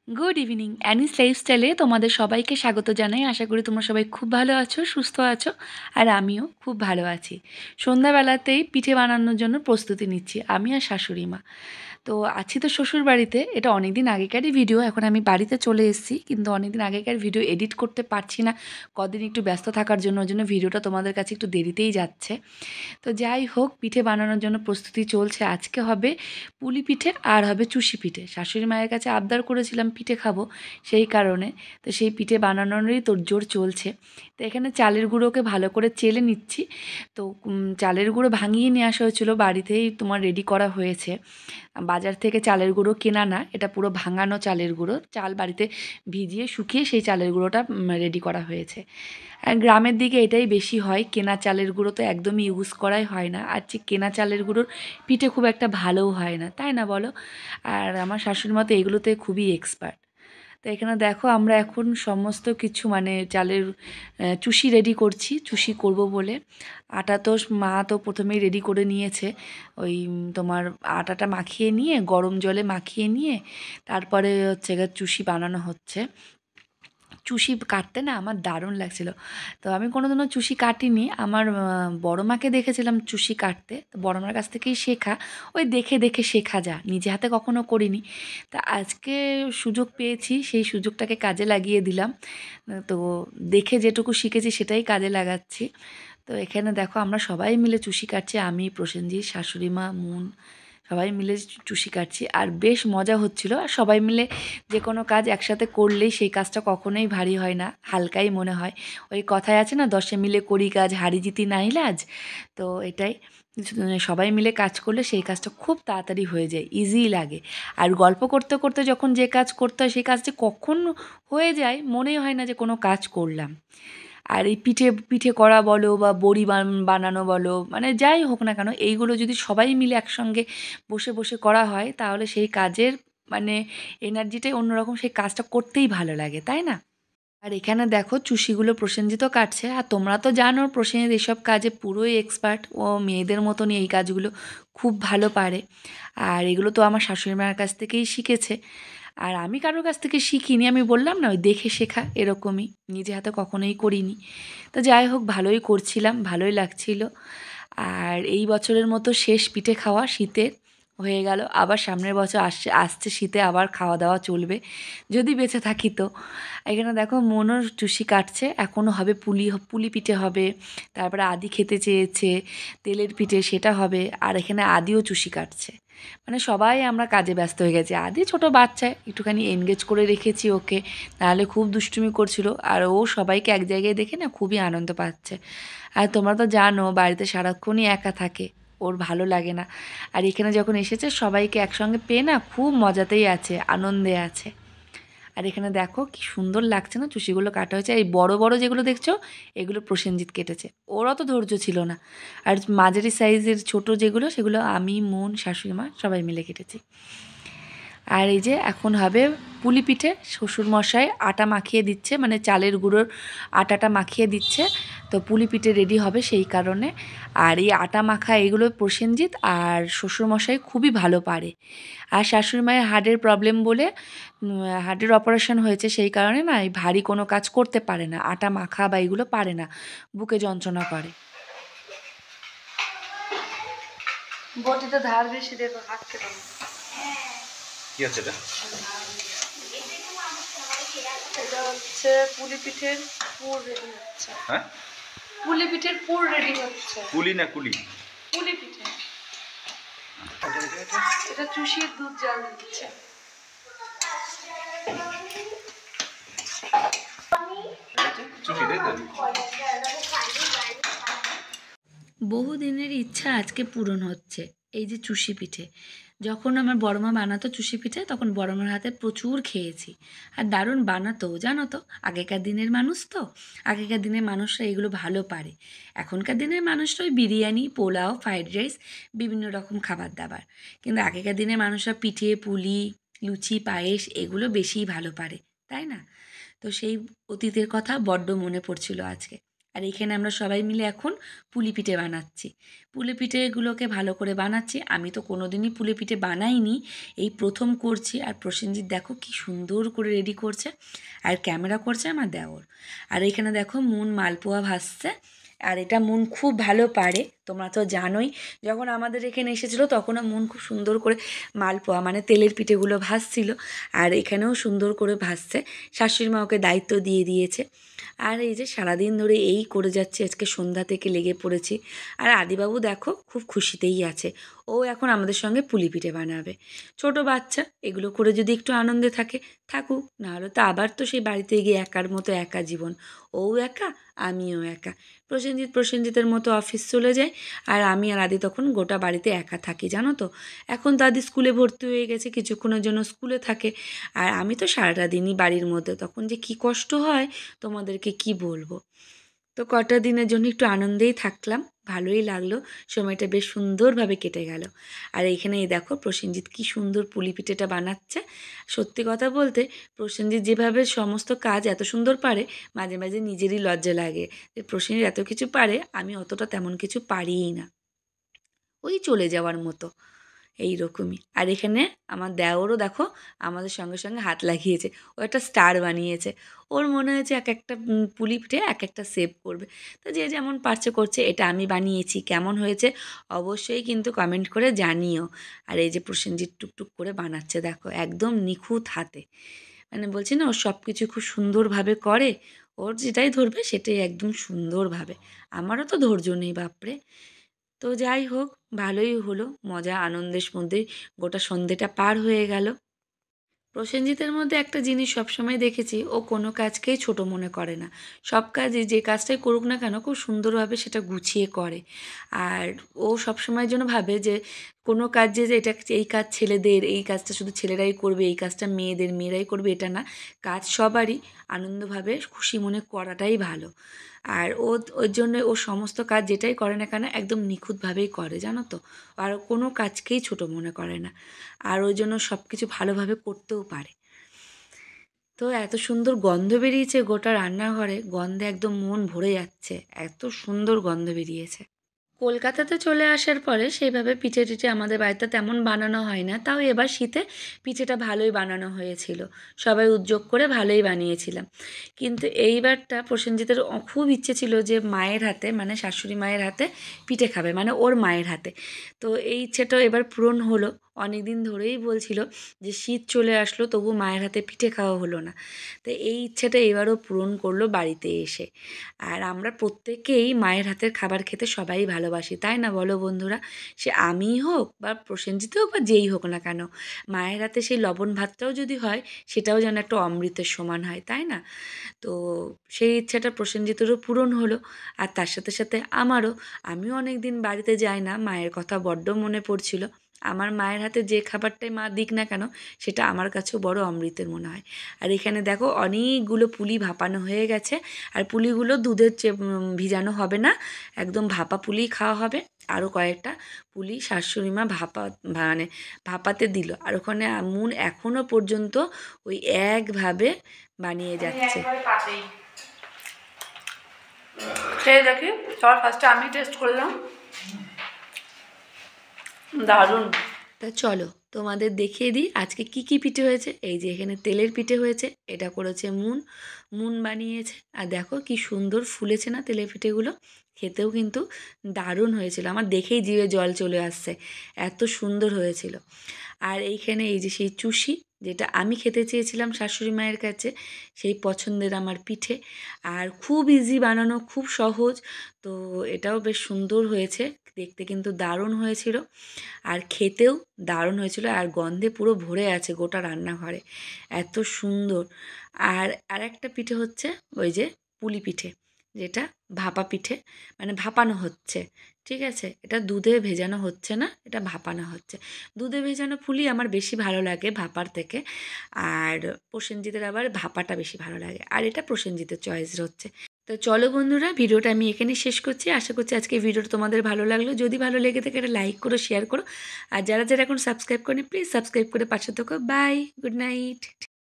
Good evening anise লাইফস্টাইলে তোমাদের সবাইকে স্বাগত জানাই। আশা করি তোমরা সবাই খুব ভালো আছো, সুস্থ আছো, আর আমিও খুব ভালো আছি। সন্ধ্যাবেলাতেই পিঠে বানানোর জন্য প্রস্তুতি নিচ্ছি আমি আর শাশুড়ি মা। তো আছি তো শ্বশুর বাড়িতে। এটা অনেক দিন আগেকারই ভিডিও, এখন আমি বাড়িতে চলে এসেছি, কিন্তু অনেক দিন আগেকার ভিডিও এডিট করতে পারছি না, কদিন একটু ব্যস্ত থাকার জন্য। ওই জন্য ভিডিওটা তোমাদের কাছে একটু দেরিতেই যাচ্ছে। তো যাই হোক, পিঠে বানানোর জন্য প্রস্তুতি চলছে। আজকে হবে পুলি পিঠে আর হবে চুষি পিঠে। শাশুড়ি মায়ের কাছে আবদার করেছিলাম পিঠে খাবো, সেই কারণে তো সেই পিঠে বানানোরই তোড়জোড় চলছে। তো এখানে চালের গুঁড়োকে ভালো করে চেলে নিচ্ছি। তো চালের গুঁড়ো ভাঙিয়ে নিয়ে আসা হয়েছিল, বাড়িতেই তোমার রেডি করা হয়েছে। বাজার থেকে চালের গুঁড়ো কেনা না, এটা পুরো ভাঙানো চালের গুঁড়ো। চাল বাড়িতে ভিজিয়ে শুকিয়ে সেই চালের গুঁড়োটা রেডি করা হয়েছে। আর গ্রামের দিকে এটাই বেশি হয়, কেনা চালের গুঁড়ো তো একদমই ইউজ করাই হয় না। আর কেনা চালের গুঁড়োর পিঠে খুব একটা ভালোও হয় না, তাই না বলো? আর আমার শাশুড়ি মা তো এগুলোতে খুবই এক্সপার্ট। তো এখানে দেখো, আমরা এখন সমস্ত কিছু মানে চালের চুষি রেডি করছি, চুষি করব বলে। আটা তো মা তো প্রথমেই রেডি করে নিয়েছে। ওই তোমার আটাটা মাখিয়ে নিয়ে, গরম জলে মাখিয়ে নিয়ে তারপরে হচ্ছে চুষি বানানো হচ্ছে। চুষি কাটতে না আমার দারুণ লাগছিল। তো আমি কোনোদিনও চুষি কাটিনি। আমার বড় মাকে দেখেছিলাম চুষি কাটতে, তো বড় মার কাছ থেকেই শেখা। ওই দেখে দেখে শেখা, যা নিজে হাতে কখনো করিনি। তা আজকে সুযোগ পেয়েছি, সেই সুযোগটাকে কাজে লাগিয়ে দিলাম। তো দেখে যেটুকু শিখেছি সেটাই কাজে লাগাচ্ছি। তো এখানে দেখো, আমরা সবাই মিলে চুষি কাটছি, আমি, প্রসেনজিৎ, শাশুড়ি মা, মুন, সবাই মিলে চুষি কাটছি। আর বেশ মজা হচ্ছিল। আর সবাই মিলে যে কোনো কাজ একসাথে করলেই সেই কাজটা কখনোই ভারী হয় না, হালকাই মনে হয়। ওই কথায় আছে না, 10 মিলে করি কাজ, হারি জিতি নাই লাজ। তো এটাই, সবাই মিলে কাজ করলে সেই কাজটা খুব তাড়াতাড়ি হয়ে যায়, ইজিই লাগে। আর গল্প করতে করতে যখন যে কাজ করতে হয়, সেই কাজটি কখন হয়ে যায় মনেই হয় না যে কোনো কাজ করলাম। আর এই পিঠে পিঠে করা বলো বা বড়ি বানানো বলো, মানে যাই হোক না কেন, এইগুলো যদি সবাই মিলে একসঙ্গে বসে বসে করা হয়, তাহলে সেই কাজের মানে এনার্জিটাই অন্যরকম, সেই কাজটা করতেই ভালো লাগে, তাই না? আর এখানে দেখো, চুষিগুলো প্রসেনজিৎও কাটছে। আর তোমরা তো জানো প্রসেনজিৎ এসব কাজে পুরোই এক্সপার্ট, ও মেয়েদের মতনই এই কাজগুলো খুব ভালো পারে। আর এগুলো তো আমার শাশুড়ি মায়ের কাছ থেকেই শিখেছে। আর আমি কারোর কাছ থেকে শিখিনি, আমি বললাম না, ওই দেখে শেখা, এরকমই, নিজে হাতে কখনোই করিনি। তো যাই হোক, ভালোই করছিলাম, ভালোই লাগছিল। আর এই বছরের মতো শেষ পিঠে খাওয়া শীতের হয়ে গেল। আবার সামনের বছর আসছে, আসছে শীতে আবার খাওয়া দাওয়া চলবে, যদি বেঁচে থাকি তো। এখানে দেখো, মনও চুষি কাটছে, এখনও হবে পুলি, পুলি পিঠে হবে। তারপরে আদি খেতে চেয়েছে তেলের পিঠে, সেটা হবে। আর এখানে আদিও চুষি কাটছে। মানে সবাই আমরা কাজে ব্যস্ত হয়ে গেছি। আদি ছোট বাচ্চা, একটুখানি এনগেজ করে রেখেছি ওকে, নাহলে খুব দুষ্টুমি করছিল। আর ও সবাইকে এক জায়গায় দেখে না খুবই আনন্দ পাচ্ছে। আর তোমরা তো জানো, বাড়িতে সারাক্ষণই একা থাকে, ওর ভালো লাগে না। আর এখানে যখন এসেছে, সবাইকে একসঙ্গে পেয়ে না খুব মজাতেই আছে, আনন্দে আছে। আর এখানে দেখো কি সুন্দর লাগছে না, চুষিগুলো কাটা হয়েছে। এই বড় বড় যেগুলো দেখছো, এগুলো প্রসেনজিৎ কেটেছে, ওর অত ধৈর্য ছিল না। আর মাঝারি সাইজের ছোট যেগুলো, সেগুলো আমি, মন, শাশুড়ি মা সবাই মিলে কেটেছি। আর এই যে এখন হবে পুলি পিঠে। শ্বশুরমশাই আটা মাখিয়ে দিচ্ছে, মানে চালের গুঁড়োর আটাটা মাখিয়ে দিচ্ছে। তো পুলি পিঠে রেডি হবে সেই কারণে। আর এই আটা মাখা এগুলো প্রসেনজিৎ আর শ্বশুরমশাই খুবই ভালো পারে। আর শাশুড়ি মায়ের হার্টের প্রবলেম বলে, হার্টের অপারেশন হয়েছে, সেই কারণে না এই ভারী কোনো কাজ করতে পারে না, আটা মাখা বা এগুলো পারে না, বুকে যন্ত্রণা করে। বটিতে ধার বেশি দেখো, হাঁটতে পারো। কি হচ্ছে এটা? এটা হচ্ছে পুলি পিঠের পুর রেডি হচ্ছে। হ্যাঁ, পুলি পিঠের পুর রেডি হচ্ছে। কুলি না কুলি? পুলি পিঠে। এটা চুষির দুধ জাল দিচ্ছে। চুষি, তাই তো? বহুদিনের ইচ্ছা আজকে পূরণ হচ্ছে। এই যে চুষি পিঠে, যখন আমার বড়মা বানাতো চুষি পিঠে, তখন বড়মার হাতে প্রচুর খেয়েছি। আর দারুণ বানাতো, জানো তো। আগেকার দিনের মানুষ তো, আগেকার দিনের মানুষরা এগুলো ভালো পারে। এখনকার দিনের মানুষরা ওই বিরিয়ানি, পোলাও, ফ্রাইড রাইস, বিভিন্ন রকম খাবার দাবার। কিন্তু আগেকার দিনের মানুষরা পিঠে, পুলি, লুচি, পায়েস এগুলো বেশিই ভালো পারে, তাই না? তো সেই অতীতের কথা বড্ড মনে পড়ছিল আজকে। আর এখানে আমরা সবাই মিলে এখন পুলি পিঠে বানাচ্ছি। পুলি পিঠেগুলোকে ভালো করে বানাচ্ছি। আমি তো কোনো দিনই পুলি পিঠে বানাইনি, এই প্রথম করছি। আর প্রসেনজিৎ দেখো কি সুন্দর করে রেডি করছে, আর ক্যামেরা করছে আমার দেওর। আর এখানে দেখো মুন মালপোয়া ভাজছে, আর এটা মুন খুব ভালো পারে, তোমরা তো জানোই। যখন আমাদের এখানে এসেছিলো তখনও মুন খুব সুন্দর করে মালপোয়া মানে তেলের পিঠেগুলো ভাজছিল, আর এখানেও সুন্দর করে ভাজছে। শাশুড়ি মা ওকে দায়িত্ব দিয়ে দিয়েছে। আর এই যে সারাদিন ধরে এই করে যাচ্ছে, আজকে সন্ধ্যা থেকে লেগে পড়েছি। আর আদিবাবু দেখো খুব খুশিতেই আছে, ও এখন আমাদের সঙ্গে পুলি পিঠে বানাবে। ছোট বাচ্চা, এগুলো করে যদি একটু আনন্দে থাকে থাকুক, নাহলে তো আবার তো সেই বাড়িতে গিয়ে একার মতো একা জীবন, ও একা আমিও একা। প্রসেনজিতের মতো অফিস চলে যায়, আর আমি আর আদি তখন গোটা বাড়িতে একা থাকি, জানো তো। এখন তো আদি স্কুলে ভর্তি হয়ে গেছে, কিছুক্ষণের জন্য স্কুলে থাকে, আর আমি তো সারাটা দিনই বাড়ির মধ্যে, তখন যে কী কষ্ট হয় তোমাদেরকে কি বলবো। তো কটা দিনের জন্য একটু আনন্দেই থাকলাম, ভালোই লাগলো, সময়টা বেশ সুন্দরভাবে কেটে গেল। আর এইখানে এই দেখো প্রসেনজিৎ কী সুন্দর পুলি পিঠেটা বানাচ্ছে। সত্যি কথা বলতে প্রসেনজিৎ যেভাবে সমস্ত কাজ এত সুন্দর পারে, মাঝে মাঝে নিজেরই লজ্জা লাগে যে প্রসেনজিৎ এত কিছু পারে, আমি অতটা তেমন কিছু পারিই না, ওই চলে যাওয়ার মতো এই রকমই। আর এখানে আমার দেওরও দেখো আমাদের সঙ্গে সঙ্গে হাত লাগিয়েছে, ও একটা স্টার বানিয়েছে। ওর মনে হয়েছে এক একটা পুলি পিঠে এক একটা সেভ করবে, তো যে যেমন পারছে করছে। এটা আমি বানিয়েছি, কেমন হয়েছে অবশ্যই কিন্তু কমেন্ট করে জানিও। আর এই যে প্রসেনজিৎ টুকটুক করে বানাচ্ছে দেখো, একদম নিখুঁত হাতে, মানে বলছি না ও সব কিছু খুব সুন্দরভাবে করে, ওর যেটাই ধরবে সেটাই একদম সুন্দরভাবে। আমারও তো ধৈর্য নেই বাপরে। তো যাই হোক, ভালোই হলো, মজা আনন্দের মধ্যেই গোটা সন্ধেটা পার হয়ে গেল। প্রসেনজিতের মধ্যে একটা জিনিস সবসময় দেখেছি, ও কোনো কাজকেই ছোট মনে করে না। সব কাজই যে কাজটাই করুক না কেন খুব সুন্দরভাবে সেটা গুছিয়ে করে। আর ও সবসময়ের জন্য ভাবে যে কোনো কাজ যে এটা এই কাজ ছেলেদের, এই কাজটা শুধু ছেলেরাই করবে, এই কাজটা মেয়েদের, মেয়েরাই করবে এটা না, কাজ সবারই আনন্দভাবে খুশি মনে করাটাই ভালো। আর ওর জন্য ও সমস্ত কাজ যেটাই করে না কেন একদম নিখুঁতভাবেই করে, জানো তো। আর ও কোনো কাজকেই ছোট মনে করে না, আর ওই জন্য সব কিছু ভালোভাবে করতেও পারে। তো এত সুন্দর গন্ধ বেরিয়েছে গোটা রান্নাঘরে, গন্ধে একদম মন ভরে যাচ্ছে, এত সুন্দর গন্ধ বেরিয়েছে। কলকাতাতে চলে আসার পরে সেইভাবে পিঠে টিঠে আমাদের বাড়িতে তেমন বানানো হয় না, তাও এবার শীতে পিঠেটা ভালোই বানানো হয়েছিল, সবাই উদ্যোগ করে ভালোই বানিয়েছিলাম। কিন্তু এইবারটা প্রসেনজিতের খুব ইচ্ছে ছিল যে মায়ের হাতে মানে শাশুড়ি মায়ের হাতে পিঠে খাবে, মানে ওর মায়ের হাতে। তো এই ইচ্ছেটাও এবার পূরণ হলো। অনেক দিন ধরেই বলছিল যে শীত চলে আসলো তবু মায়ের হাতে পিঠে খাওয়া হলো না, তো এই ইচ্ছেটা এবারও পূরণ করলো বাড়িতে এসে। আর আমরা প্রত্যেকেই মায়ের হাতের খাবার খেতে সবাই ভালোবাসি, তাই না বলো বন্ধুরা? সে আমিই হোক বা প্রসেনজিৎ হোক বা যেই হোক না কেন, মায়ের হাতে সেই লবণ ভাতটাও যদি হয় সেটাও যেন একটা অমৃতের সমান হয়, তাই না? তো সেই ইচ্ছাটা প্রসেনজিতেরও পূরণ হলো, আর তার সাথে সাথে আমারও। আমিও অনেক দিন বাড়িতে যাই না, মায়ের কথা বড্ড মনে পড়ছিল। আমার মায়ের হাতে যে খাবারটাই মা দিক না কেন সেটা আমার কাছেও বড় অমৃতের মনে হয়। আর এখানে দেখো অনেকগুলো পুলি ভাপানো হয়ে গেছে, আর পুলিগুলো দুধের ভিজানো হবে না, একদম ভাপা পুলি খাওয়া হবে। আরও কয়েকটা পুলি শাশুড়ি মা মানে ভাপাতে দিল, আর ওখানে মুন এখনও পর্যন্ত ওই একভাবে বানিয়ে যাচ্ছে। খেয়ে দেখি, সবার ফার্স্টে আমি টেস্ট করলাম, দারুণ। তা চলো তোমাদের দেখিয়ে দিই আজকে কি কি পিঠে হয়েছে। এই যে এখানে তেলের পিঠে হয়েছে, এটা করেছে মুন, মুন বানিয়েছে। আর দেখো কি সুন্দর ফুলেছে না তেলের পিঠেগুলো, খেতেও কিন্তু দারুণ হয়েছিল, আমার দেখেই জিভে জল চলে আসছে, এত সুন্দর হয়েছিল। আর এইখানে এই যে সেই চুষি, যেটা আমি খেতে চেয়েছিলাম শাশুড়ি মায়ের কাছে, সেই পছন্দের আমার পিঠে। আর খুব ইজি বানানো, খুব সহজ, তো এটাও বেশ সুন্দর হয়েছে, দেখতে কিন্তু দারুণ হয়েছিল, আর খেতেও দারুণ হয়েছিল, আর গন্ধে পুরো ভরে আছে গোটা রান্নাঘরে, এত সুন্দর। আর আরেকটা পিঠে হচ্ছে ওই যে পুলি পিঠে, যেটা ভাপা পিঠে, মানে ভাপানো হচ্ছে, ঠিক আছে, এটা দুধে ভেজানো হচ্ছে না, এটা ভাপানো হচ্ছে। দুধে ভেজানো পুলি আমার বেশি ভালো লাগে ভাপার থেকে, আর প্রসেনজিতের আবার ভাপাটা বেশি ভালো লাগে, আর এটা প্রসেনজিতের চয়েস হচ্ছে। তো চলো বন্ধুরা, ভিডিওটা আমি এখানেই শেষ করছি। আশা করছি আজকে ভিডিওটা তোমাদের ভালো লাগলো, যদি ভালো লেগে থাকে একটা লাইক করো, শেয়ার করো, আর যারা যারা এখন সাবস্ক্রাইব করেনি প্লিজ সাবস্ক্রাইব করে পাশে থাকো। Bye, good night.